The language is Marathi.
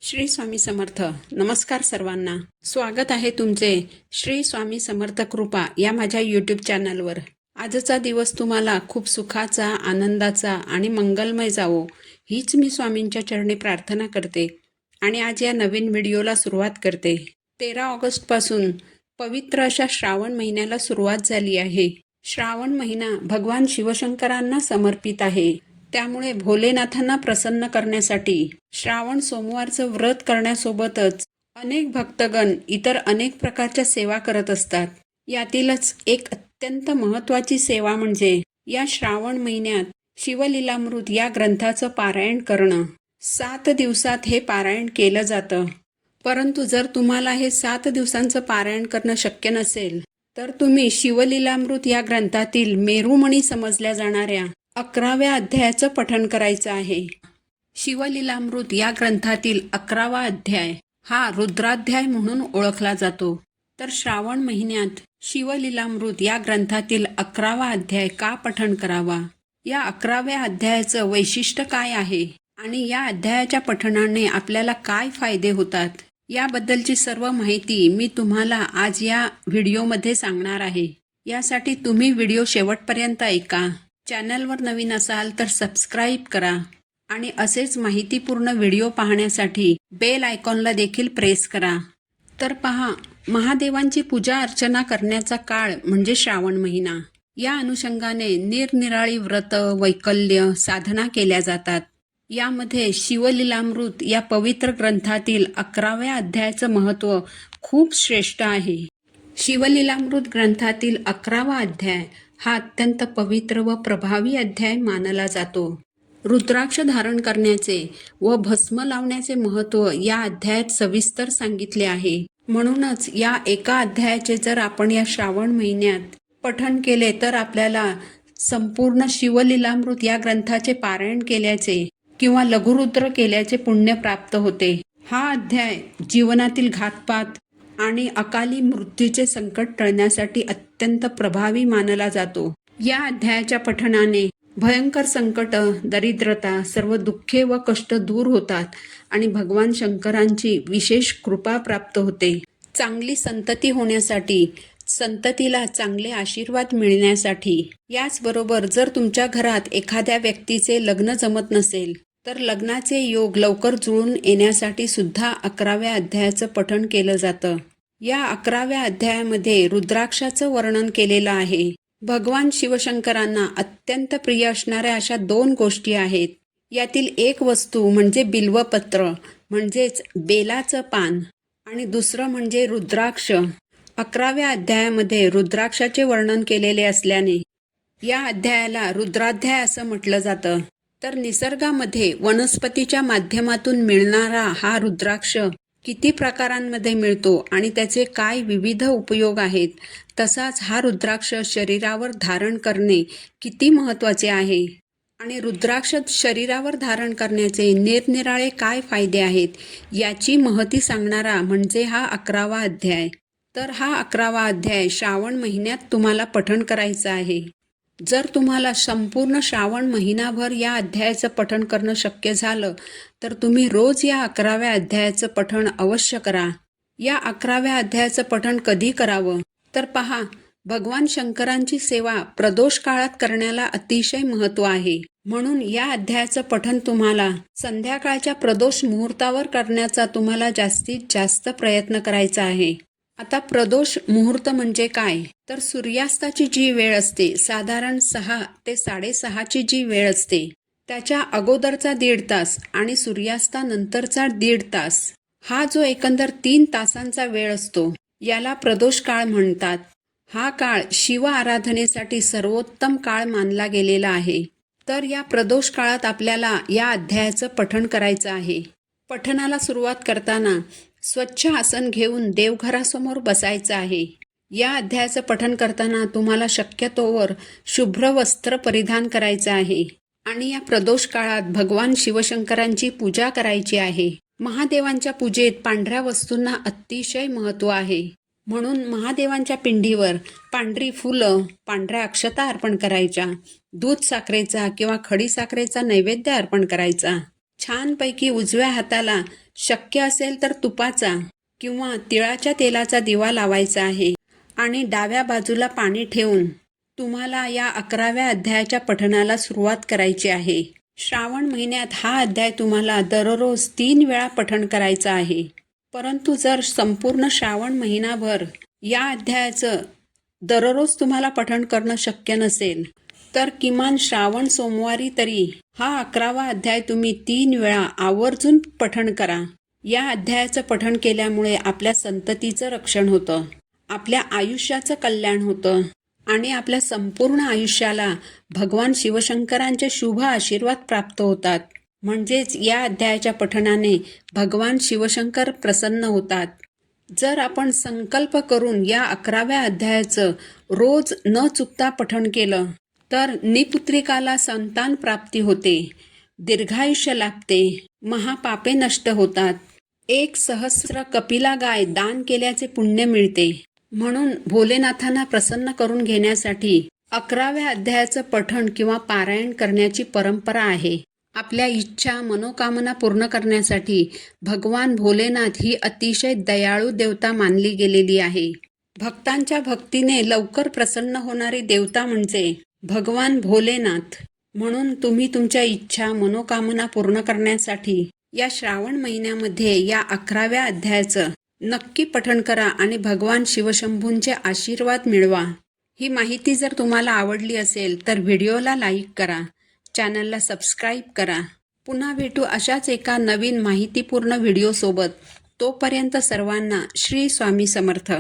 श्री स्वामी समर्थ. नमस्कार सर्वांना. स्वागत आहे तुमचे श्री स्वामी समर्थ कृपा या माझ्या यूट्यूब चॅनलवर. आजचा दिवस तुम्हाला खूप सुखाचा, आनंदाचा आणि मंगलमय जावो हीच मी स्वामींच्या चरणी प्रार्थना करते आणि आज या नवीन व्हिडिओला सुरुवात करते. 13 ऑगस्टपासून पवित्र अशा श्रावण महिन्याला सुरुवात झाली आहे. श्रावण महिना भगवान शिवशंकरांना समर्पित आहे. त्यामुळे भोलेनाथांना प्रसन्न करण्यासाठी श्रावण सोमवारचं व्रत करण्यासोबतच अनेक भक्तगण इतर अनेक प्रकारच्या सेवा करत असतात. यातीलच एक अत्यंत महत्त्वाची सेवा म्हणजे या श्रावण महिन्यात शिवलीलामृत या ग्रंथाचं पारायण करणं. 7 दिवसात हे पारायण केलं जातं. परंतु जर तुम्हाला हे 7 दिवसांचं पारायण करणं शक्य नसेल तर तुम्ही शिवलीलामृत या ग्रंथातील मेरुमणी समजल्या जाणाऱ्या 11व्या अध्यायाचं पठण करायचं आहे. शिवलीलामृत या ग्रंथातील 11वा अध्याय हा रुद्राध्याय म्हणून ओळखला जातो. तर श्रावण महिन्यात शिवलीलामृत या ग्रंथातील 11वा अध्याय का पठण करावा, या 11व्या अध्यायाचं वैशिष्ट्य काय आहे आणि या अध्यायाच्या पठणाने आपल्याला काय फायदे होतात, याबद्दलची सर्व माहिती मी तुम्हाला आज या व्हिडिओमध्ये सांगणार आहे. यासाठी तुम्ही व्हिडिओ शेवटपर्यंत ऐका. चॅनलवर नवीन असाल तर सबस्क्राईब करा आणि असेच माहितीपूर्ण व्हिडिओ पाहण्यासाठी बेल आयकॉनला देखील प्रेस करा. तर पहा, महादेवांची पूजा अर्चना करण्याचा काळ म्हणजे श्रावण महिना. या अनुषंगाने निरनिराळी व्रत, वैकल्य, साधना केल्या जातात. यामध्ये शिवलीलामृत या पवित्र ग्रंथातील 11व्या अध्यायाचं महत्त्व खूप श्रेष्ठ आहे. शिवलीलामृत ग्रंथातील 11वा अध्याय हा अत्यंत पवित्र व प्रभावी अध्याय मानला जातो. रुद्राक्ष धारण करण्याचे व भस्म लावण्याचे महत्त्व या अध्यायात सविस्तर सांगितले आहे. म्हणूनच या एका अध्यायाचे जर आपण या श्रावण महिन्यात पठण केले तर आपल्याला संपूर्ण शिवलीलामृत या ग्रंथाचे पारायण केल्याचे किंवा लघुरुद्र केल्याचे पुण्य प्राप्त होते. हा अध्याय जीवनातील घातपात आणि अकाली मृत्यूचे संकट टळण्यासाठी अत्यंत प्रभावी मानला जातो. या अध्यायाच्या पठणाने भयंकर संकट, दरिद्रता, सर्व दुःखे व कष्ट दूर होतात आणि भगवान शंकरांची विशेष कृपा प्राप्त होते. चांगली संतती होण्यासाठी, संततीला चांगले आशीर्वाद मिळण्यासाठी. याचबरोबर जर तुमच्या घरात एखाद्या व्यक्तीचे लग्न जमत नसेल तर लग्नाचे योग लवकर जुळून येण्यासाठी सुद्धा 11व्या अध्यायाचं पठण केलं जातं. या 11व्या अध्यायामध्ये रुद्राक्षाचं वर्णन केलेलं आहे. भगवान शिवशंकरांना अत्यंत प्रिय असणाऱ्या अशा 2 गोष्टी आहेत. यातील एक वस्तू म्हणजे बिल्वपत्र म्हणजेच बेलाचं पान आणि दुसरं म्हणजे रुद्राक्ष. 11व्या अध्यायामध्ये रुद्राक्षाचे वर्णन केलेले असल्याने या अध्यायाला रुद्राध्याय असं म्हटलं जातं. तर निसर्गामध्ये वनस्पतीच्या माध्यमातून मिळणारा हा रुद्राक्ष किती प्रकारांमध्ये मिळतो आणि त्याचे काय विविध उपयोग आहेत, तसाच हा रुद्राक्ष शरीरावर धारण करणे किती महत्त्वाचे आहे आणि रुद्राक्ष शरीरावर धारण करण्याचे निरनिराळे काय फायदे आहेत याची माहिती सांगणारा म्हणजे हा 11वा अध्याय. तर हा 11वा अध्याय श्रावण महिन्यात तुम्हाला पठण करायचं आहे. जर तुम्हाला संपूर्ण श्रावण महिनाभर या अध्यायाचं पठण करणं शक्य झालं तर तुम्ही रोज या 11व्या अध्यायाचं पठण अवश्य करा. या 11व्या अध्यायाचं पठण कधी करावं तर पहा, भगवान शंकरांची सेवा प्रदोष काळात करण्याला अतिशय महत्त्व आहे. म्हणून या अध्यायाचं पठण तुम्हाला संध्याकाळच्या प्रदोष मुहूर्तावर करण्याचा तुम्हाला जास्तीत जास्त प्रयत्न करायचा आहे. आता प्रदोष मुहूर्त म्हणजे काय तर सूर्यास्ताची जी वेळ असते, साधारण 6 ते 6:30ची जी वेळ असते त्याच्या अगोदरचा 1.5 तास आणि सूर्यास्तानंतरचा 1.5 तास, हा जो एकंदर 3 तासांचा वेळ असतो याला प्रदोष काळ म्हणतात. हा काळ शिव आराधनेसाठी सर्वोत्तम काळ मानला गेलेला आहे. तर या प्रदोष काळात आपल्याला या अध्यायाचं पठण करायचं आहे. पठणाला सुरुवात करताना स्वच्छ आसन घेऊन देवघरासमोर बसायचं आहे. या अध्यायाचं पठण करताना तुम्हाला शक्यतोवर शुभ्र वस्त्र परिधान करायचं आहे आणि या प्रदोष काळात भगवान शिवशंकरांची पूजा करायची आहे. महादेवांच्या पूजेत पांढऱ्या वस्तूंना अतिशय महत्त्व आहे. म्हणून महादेवांच्या पिंडीवर पांढरी फुलं, पांढऱ्या अक्षता अर्पण करायच्या, दूध साखरेचा किंवा खडीसाखरेचा नैवेद्य अर्पण करायचा. छानपैकी उजव्या हाताला शक्य असेल तर तुपाचा किंवा तिळाच्या तेलाचा दिवा लावायचा आहे आणि डाव्या बाजूला पाणी ठेवून तुम्हाला या 11व्या अध्यायाच्या पठणाला सुरुवात करायची आहे. श्रावण महिन्यात हा अध्याय तुम्हाला दररोज 3 वेळा पठण करायचा आहे. परंतु जर संपूर्ण श्रावण महिनाभर या अध्यायाचं दररोज तुम्हाला पठण करणं शक्य नसेल तर किमान श्रावण सोमवारी तरी हा 11वा अध्याय तुम्ही 3 वेळा आवर्जून पठण करा. या अध्यायाचं पठण केल्यामुळे आपल्या संततीचं रक्षण होतं, आपल्या आयुष्याचं कल्याण होतं आणि आपल्या संपूर्ण आयुष्याला भगवान शिवशंकरांचे शुभ आशीर्वाद प्राप्त होतात. म्हणजेच या अध्यायाच्या पठणाने भगवान शिवशंकर प्रसन्न होतात. जर आपण संकल्प करून या 11व्या अध्यायाचं रोज न चुकता पठण केलं तर निपुत्रिकाला संतान प्राप्ती होते, दीर्घायुष्य लाभते, महापापे नष्ट होतात, 1,000 कपिला गाय दान केल्याचे पुण्य मिळते. म्हणून भोलेनाथांना प्रसन्न करून घेण्यासाठी 11व्या अध्यायाचं पठण किंवा पारायण करण्याची परंपरा आहे. आपल्या इच्छा मनोकामना पूर्ण करण्यासाठी भगवान भोलेनाथ ही अतिशय दयाळू देवता मानली गेलेली आहे. भक्तांच्या भक्तीने लवकर प्रसन्न होणारी देवता म्हणजे भगवान भोलेनाथ. म्हणून तुम्ही तुमच्या इच्छा मनोकामना पूर्ण करण्यासाठी या श्रावण महिन्यामध्ये या 11व्या अध्यायाचं नक्की पठण करा आणि भगवान शिवशंभूंचे आशीर्वाद मिळवा. ही माहिती जर तुम्हाला आवडली असेल तर व्हिडिओला लाईक करा, चॅनलला सबस्क्राईब करा. पुन्हा भेटू अशाच एका नवीन माहितीपूर्ण व्हिडिओसोबत. तोपर्यंत सर्वांना श्री स्वामी समर्थ.